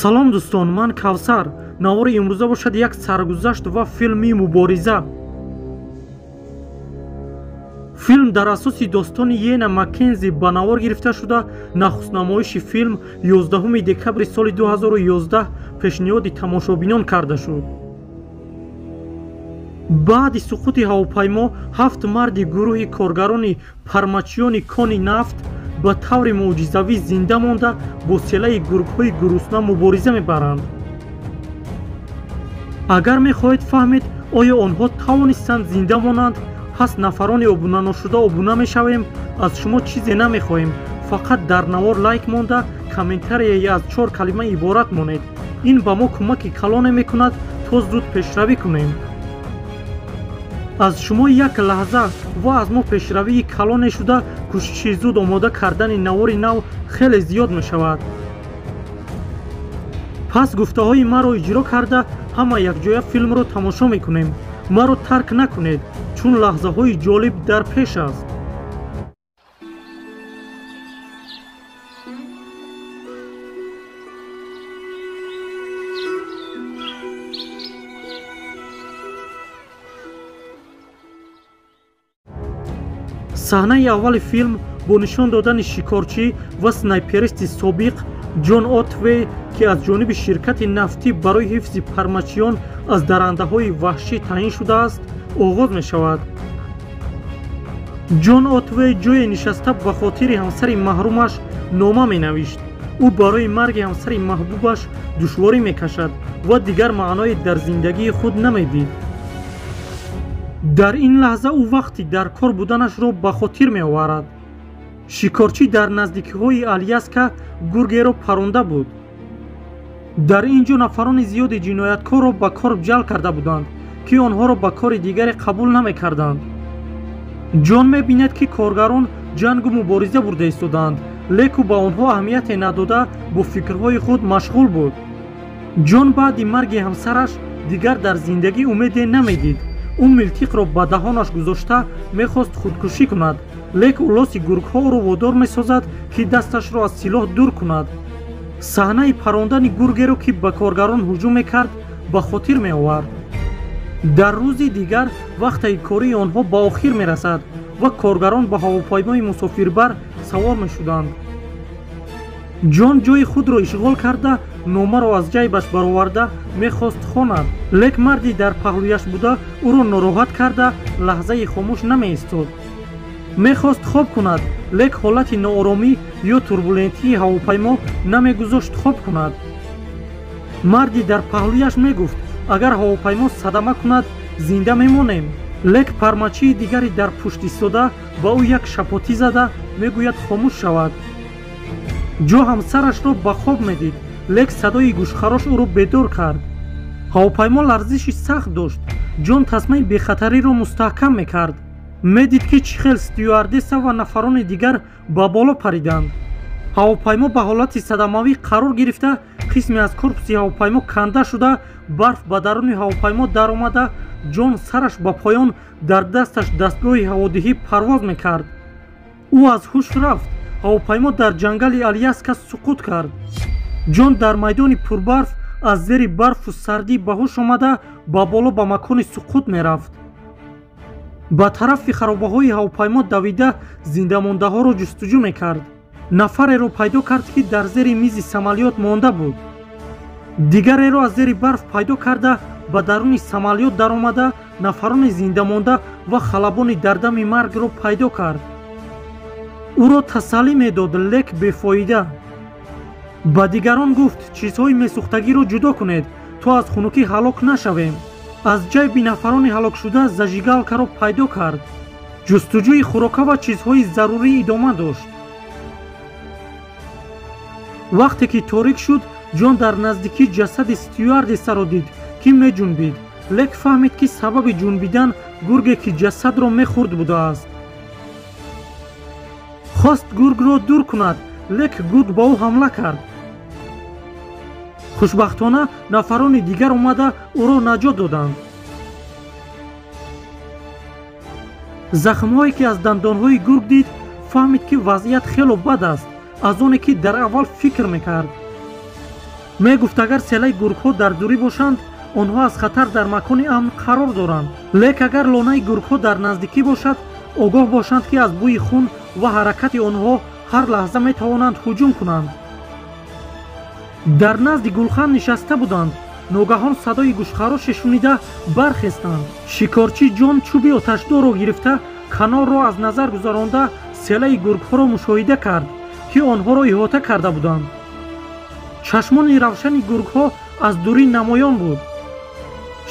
салом дӯстон, ман Кавсар. навори имрӯза бошад як саргузашт ва филми мубориза. филм дар асоси достони Йена Маккензи ба навор гирифта шуда, нахустнамоиши филм 11 декабри соли 2011 пешниҳоди тамошобинон карда шуд. баъди суқути ҳавопаймо 7 марди гурӯҳи коргарони пармачиёни кони нафт ба таври мӯъҷизавӣ зинда монда бо селаи гургҳои гурусна мубориза мебаранд. агар мехоҳед фаҳмед оё онҳо тавонистанд зинда монанд, пас нафарони обунаношуда обуна мешавем. аз шумо чизе намехоҳем, фақат дар навор лайк монда комментарие аз 4 калима иборат монед. ин ба мо кӯмаки калоне мекунад то зуд пешравӣ кунем. аз шумо як лаҳза ва аз мо пешравии калоне шуда кӯшиши зуд омода кардани навори нав хеле зиёд мешавад. пас гуфтаҳои маро иҷро карда ҳама якҷоя филмро тамошо мекунем. маро тарк накунед, чун лаҳзаҳои ҷолиб дар пеш аст. саҳнаи аввали филм бо нишон додани шикорчӣ ва снайперисти собиқ ҷон отвей, ки аз ҷониби ширкати нафтӣ барои ҳифзи пармачиён аз даррандаҳои ваҳшӣ таъин шудааст, оғоз мешавад. ҷон отвей ҷое нишаста ба хотири ҳамсари маҳрумаш нома менавишт. ӯ барои марги ҳамсари маҳбубаш душворӣ мекашад ва дигар маъное дар зиндагии худ намедид. дар ин лаҳза ӯ вақти дар кор буданашро ба хотир меоварад. шикорчӣ дар наздикиҳои Аляска гургеро паронда буд. дар ин ҷо нафарони зиёди ҷинояткорро ба кор ҷалб карда буданд, ки онҳоро ба кори дигаре қабул намекарданд. ҷон мебинад, ки коргарон ҷангу мубориза бурда истоданд, леку ба онҳо аҳамияте надода бо фикрҳои худ машғул буд. ҷон баъди марги ҳамсараш дигар дар зиндагӣ умеде намедид. ӯ милтиқро ба даҳонаш гузошта мехост худкушӣ кунад, лек улоси гургҳо ӯро водор месозад, ки дасташро аз силоҳ дур кунад. саҳнаи парондани гургеро, ки ба коргарон ҳуҷум мекард, ба хотир меовард. дар рӯзи дигар вақте кории онҳо ба охир мерасад ва коргарон ба ҳавопаймои мусофирбар савор мешуданд. ҷон ҷои худро ишғол карда, номаро аз ҷайбаш бароварда мехост хонад, лек марди дар паҳлӯяш буда ӯро нороҳат карда лаҳзаи хомӯш намеистод. мехост хоб кунад, лек ҳолати нооромӣ ё турбулентии ҳавопаймо намегузошт хоб кунад. марди дар паҳлӯяш мегуфт, агар ҳавопаймо садама кунад, зинда мемонем, лек пармачии дигари дар пушт истода ба ӯ як шапотӣ зада мегӯяд хомӯш шавад. ҷо ҳамсарашро ба хоб медид, лек садои гӯшхарош ӯро бедор кард. ҳавопаймо ларзиши сахт дошт. ҷон тасмаи бехатариро мустаҳкам мекард. медид, ки чӣ хел стюардесса ва нафарони дигар ба боло париданд. ҳавопаймо ба ҳолати садамавӣ қарор гирифта, қисме аз корпуси ҳавопаймо канда шуда, барф ба даруни ҳавопаймо даромада, ҷон сараш ба поён дар дасташ дастгоҳи ҳаводиҳӣ парвоз мекард. ӯ аз ҳуш рафт. ҳавопаймо дар ҷангали Аляска суқут кард. ҷон дар майдони пурбарф аз зери барфу сардӣ ба ҳуш омада, ба боло ба макони суқут мерафт. ба тарафи харобаҳои ҳавопаймо давида зиндамондаҳоро ҷустуҷӯ мекард. нафареро пайдо кард, ки дар зери мизи самолёт монда буд. дигареро аз зери барф пайдо карда, ба даруни самолёт даромада, нафарони зиндамонда ва халабони дар дами маргро пайдо кард. ӯро тасаллӣ медод, лек бефоида. ба дигарон гуфт, чизҳои месӯхтагиро ҷудо кунед, то аз хунукӣ ҳалок нашавем. аз ҷайби нафарони ҳалокшуда зажигалкаро пайдо кард. ҷустуҷӯи хӯрока ва чизҳои зарурӣ идома дошт. вақте ки торик шуд, ҷон дар наздикӣ ҷасади стюардессаро дид, ки меҷунбид, лек фаҳмид, ки сабаби ҷунбидан гурге, ки ҷасадро мехӯрд будааст. хост гургро дур кунад, лек гург ба ӯ ҳамла кард. хушбахтона нафарони дигар омада ӯро наҷот доданд. захмҳое ки аз дандонҳои гург дид, фаҳмид, ки вазъият хело бад аст, аз оне ки дар аввал фикр мекард. мегуфт агар селаи гургҳо дар дурӣ бошанд онҳо аз хатар дар макони амн қарор доранд, лек агар лонаи гургҳо дар наздикӣ бошад огоҳ бошанд ки аз бӯи хун ва ҳаракати онҳо ҳар лаҳза метавонанд ҳуҷум кунанд. дар назди гулхан нишаста буданд. ногаҳон садои гӯшхароше шунида бархестанд. шикорчӣ ҷон чӯби оташдорро гирифта канорро аз назар гузаронда селаи гургҳоро мушоҳида кард, ки онҳоро иҳота карда буданд. чашмони равшани гургҳо аз дурӣ намоён буд.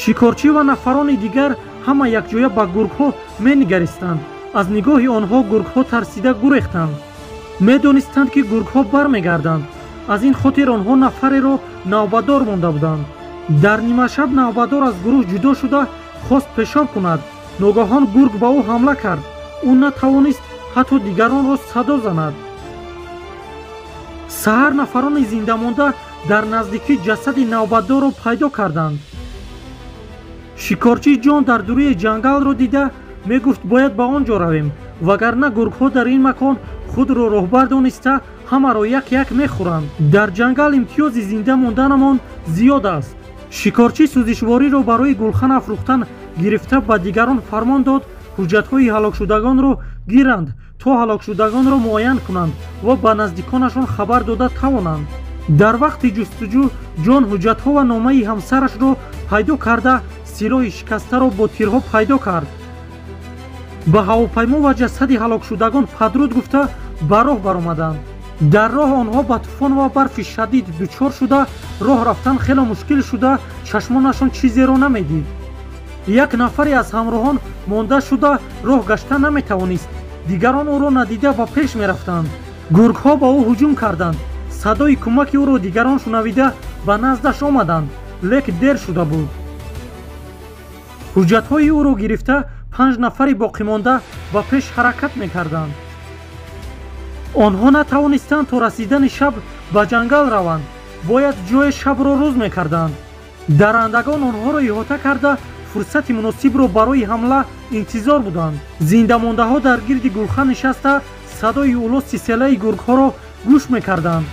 шикорчӣ ва нафарони дигар ҳама якҷоя ба гургҳо менигаристанд. аз нигоҳи онҳо гургҳо тарсида гурехтанд. медонистанд ки гургҳо бармегарданд. аз ин хотир онҳо нафареро навбадор монда буданд. дар нимашаб навбадор аз гурӯҳ ҷудо шуда хост пешоб кунад. ногаҳон гург ба ӯ ҳамла кард. ӯ натавонист ҳатто дигаронро садо занад. саҳар нафарони зиндамонда дар наздикӣ ҷасади навбадорро пайдо карданд. шикорчӣ ҷон дар дурии ҷангалро дида мегуфт бояд ба он ҷо равем, вагарна гургҳо дар ин макон худро роҳбар дониста ҳамаро як мехӯранд. дар ҷангал имтиёзи зинда монданамон зиёд аст. шикорчӣ сӯзишвориро барои гулхан афрӯхтан гирифта ба дигарон фармон дод ҳуҷҷатҳои ҳалокшудагонро гиранд, то ҳалокшудагонро муайян кунанд ва ба наздиконашон хабар дода тавонанд. дар вақти ҷустуҷӯ ҷон ҳуҷҷатҳо ва номаи ҳамсарашро пайдо карда силоҳи шикастаро бо тирҳо пайдо кард. ба ҳавопаймо ва ҷасади ҳалокшудагон падруд гуфта ба роҳ баромаданд. дар роҳ онҳо ба тӯфон ва барфи шадид дучор шуда роҳ рафтан хело мушкил шуда чашмонашон чизеро намедид. як нафаре аз ҳамроҳон монда шуда роҳ гашта наметавонист. дигарон ӯро надида ба пеш мерафтанд. гургҳо ба ӯ ҳуҷум карданд. садои кӯмаки ӯро дигарон шунавида ба наздаш омаданд, лек дер шуда буд. ҳуҷҷатҳои ӯро гирифта 5 нафари боқимонда ба пеш ҳаракат мекарданд. онҳо натавонистанд то расидани шаб ба ҷангал раванд. бояд ҷои шабро рӯз мекарданд. дарандагон онҳоро иҳота карда фурсати муносибро барои ҳамла интизор буданд. зиндамондаҳо дар гирди гулхан нишаста садои улоси селаи гургҳоро гӯш мекарданд.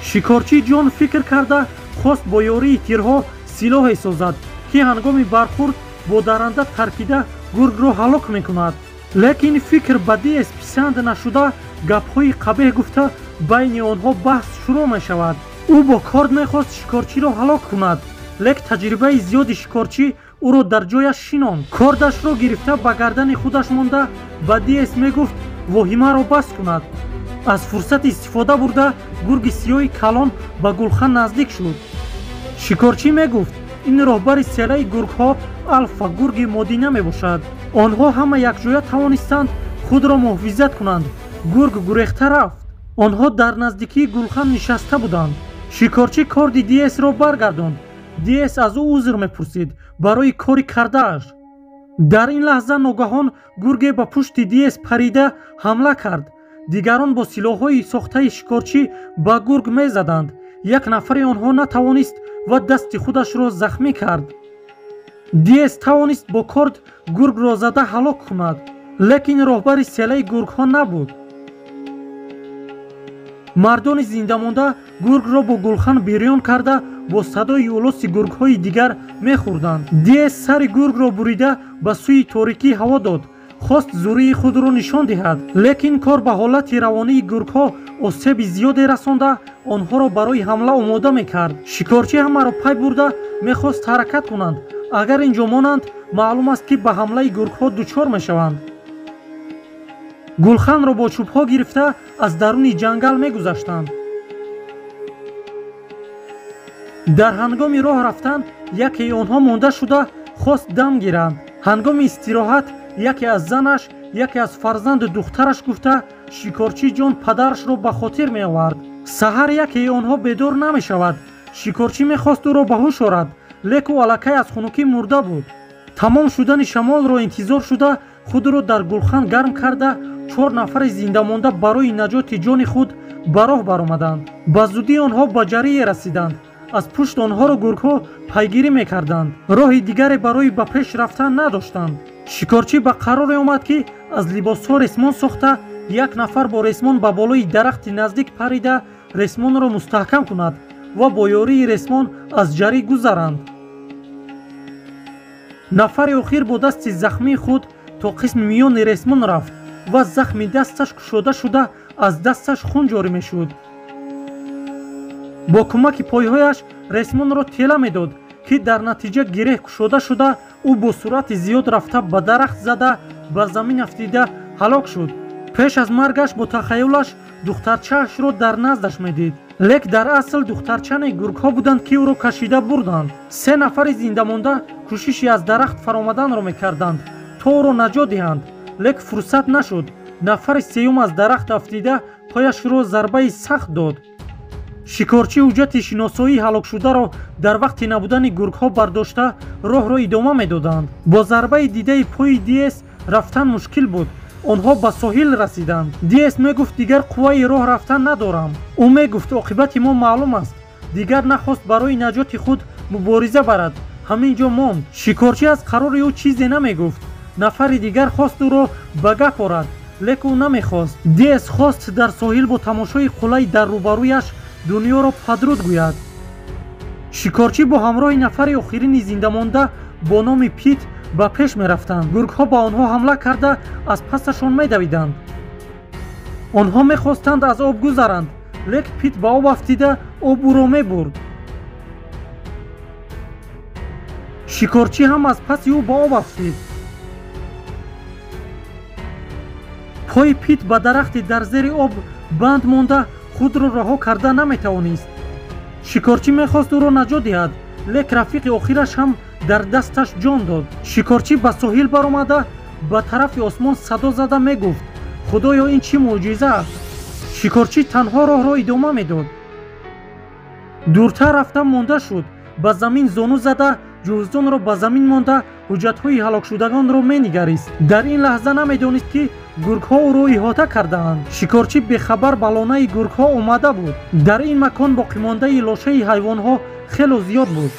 шикорчӣ ҷон фикр карда хост бо ёрии тирҳо силоҳе созад, ки ҳангоми бархӯрд бо даранда таркида гургро ҳалок мекунад. лекин фикр ба диес писанд нашуда гапҳои қабеҳ гуфта байни онҳо баҳс шурӯъ мешавад. ӯ бо корд мехост шикорчиро ҳалок кунад, лек таҷрибаи зиёди шикорчӣ ӯро дар ҷояш шинонд. кордашро гирифта ба гардани худаш монда ба диес мегуфт воҳимаро бас кунад. аз фурсат истифода бурда гурги сиёҳи калон ба гулхан наздик шуд. шикорчӣ мегуфт ин роҳбари селаи гургҳо алфа гурги модина мебошад. онҳо ҳама якҷоя тавонистанд худро муҳофизат кунанд. гург гурехта рафт. онҳо дар наздикии гулхан нишаста буданд. шикорчӣ корди диесро баргардонд. диес аз ӯ узр мепурсид барои кори кардааш. дар ин лаҳза ногаҳон гурге ба пушти диес парида ҳамла кард. дигарон бо силоҳҳои сохтаи шикорчӣ ба гург мезаданд. як нафари онҳо натавонист ва дасти худашро захмӣ кард. диес тавонист бо корд гургро зада ҳалок кунад, лекин роҳбари селаи гургҳо набуд. мардони зиндамонда гургро бо гулхан бирён карда бо садои улоси гургҳои дигар мехӯрданд. диес сари гургро бурида ба сӯи торикӣ ҳаво дод. хост зурии худро нишон диҳад, лекин кор ба ҳолати равонии гургҳо осеби зиёде расонда онҳоро барои ҳамла омода мекард. шикорчӣ ҳамаро пай бурда мехост ҳаракат кунанд. агар ин ҷо монанд маълум аст ки ба ҳамлаи гургҳо дучор мешаванд. гулханро бо чӯбҳо гирифта аз даруни ҷангал мегузаштанд. дар ҳангоми роҳ рафтан яке онҳо монда шуда хост дам гиранд. ҳангоми истироҳат яке аз занаш, яке аз фарзанду духтараш гуфта шикорчӣ ҷон падарашро ба хотир меовард. саҳар яке онҳо бедор намешавад. шикорчӣ мехост ӯро ба ҳуш орад, лек ӯ аллакай аз хунукӣ мурда буд. тамом шудани шамолро интизор шуда худро дар гулхан гарм карда 4 нафари зиндамонда барои наҷоти ҷони худ ба роҳ баромаданд. ба зудӣ онҳо ба ҷарие расиданд. аз пушт онҳоро гургҳо пайгирӣ мекарданд. роҳи дигаре барои ба пеш рафтан надоштанд. шикорчӣ ба қароре омад ки аз либосҳо ресмон сохта як нафар бо ресмон ба болои дарахти наздик парида ресмонро мустаҳкам кунад ва бо ёрии ресмон аз ҷарӣ гузаранд. нафари охир бо дасти захмии худ то қисми миёни ресмон рафт ва захми дасташ кушода шуда аз дасташ хун ҷорӣ мешуд. бо кӯмаки пойҳояш ресмонро тела медод, ки дар натиҷа гиреҳ кушода шуда ӯ бо суръати зиёд рафта ба дарахт зада ба замин афтида ҳалок шуд. пеш аз маргаш бо тахайюлаш духтарчаашро дар наздаш медид. лек дар асл духтарчаи гургҳо буданд, ки ӯро кашида бурданд. се нафари зиндамонда кӯшиши аз дарахт фаромаданро мекарданд, то ӯро наҷот диҳанд, лек фурсат нашуд. нафари сеюм аз дарахт афтида пояшро зарбаи сахт дод. шикорчӣ ҳуҷҷати шиносоии ҳалокшударо дар вақти набудани гургҳо бардошта роҳро идома медоданд. бо зарбаи дидаи пои ds рафтан мушкил буд. онҳо ба соҳил расиданд. ds мегуфт дигар қувваи роҳ рафтан надорам. ӯ мегуфт оқибати мо маълум аст. дигар нахост барои наҷоти худ мубориза барад. ҳамин ҷо монд. шикорчӣ аз қарори ӯ чизе намегуфт. нафари дигар хост ӯро ба гап орад, лек ӯ намехост. ds хост дар соҳил бо тамошои қулаи дар рӯбарӯяш дунёро падруд гӯяд. шикорчӣ бо ҳамроҳи нафари охирини зиндамонда бо номи пит ба пеш мерафтанд. гургҳо ба онҳо ҳамла карда аз пасашон медавиданд. онҳо мехостанд аз об гузаранд, лек пит ба об афтида об ӯро мебурд. шикорчӣ ҳам аз паси ӯ ба об афтид. пои пит ба дарахти дар зери об банд монда худро раҳо карда наметавонист. шикорчӣ мехост ӯро наҷот диҳад, лек рафиқи охираш ҳам дар дасташ ҷон дод. шикорчӣ ба соҳил баромада ба тарафи осмон садо зада мегуфт: худоё, ин чӣ мӯъҷиза аст? шикорчӣ танҳо роҳро идома медод. дуртар рафта монда шуд. ба замин зону зада ҷувздонро ба замин монда ҳуҷҷатҳои ҳалокшудагонро менигарист. дар ин лаҳза намедонист, ки гургҳо ӯро иҳота кардаанд. шикорчӣ бехабар ба лонаи гургҳо омада буд. дар ин макон боқимондаи лошаи ҳайвонҳо хело зиёд буд.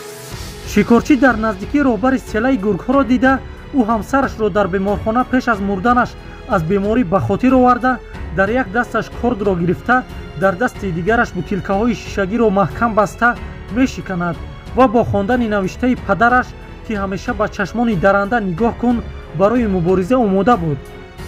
шикорчӣ дар наздикии роҳбари селаи гургҳоро дида, ӯ ҳамсарашро дар беморхона пеш аз мурданаш аз беморӣ ба хотир оварда, дар як дасташ кордро гирифта, дар дасти дигараш бутилкаҳои шишагиро маҳкам баста мешиканад ва бо хондани навиштаи падараш, ки ҳамеша ба чашмони даранда нигоҳ кун, барои мубориза омода буд.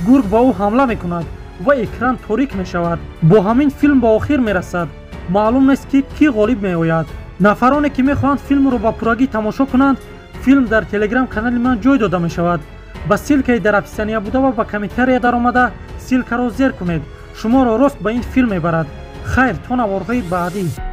гург ба ӯ ҳамла мекунад ва экран торик мешавад. бо ҳамин филм ба охир мерасад. маълум нест, ки кӣ ғолиб меояд. нафароне ки мехоҳанд филмро ба пуррагӣ тамошо кунанд, филм дар телеграм канали ман ҷой дода мешавад. ба силкаи дар описания буда ва ба комментария даромада силкаро зер кунед. шуморо рост ба ин филм мебарад. хайр, то наворҳои баъдӣ.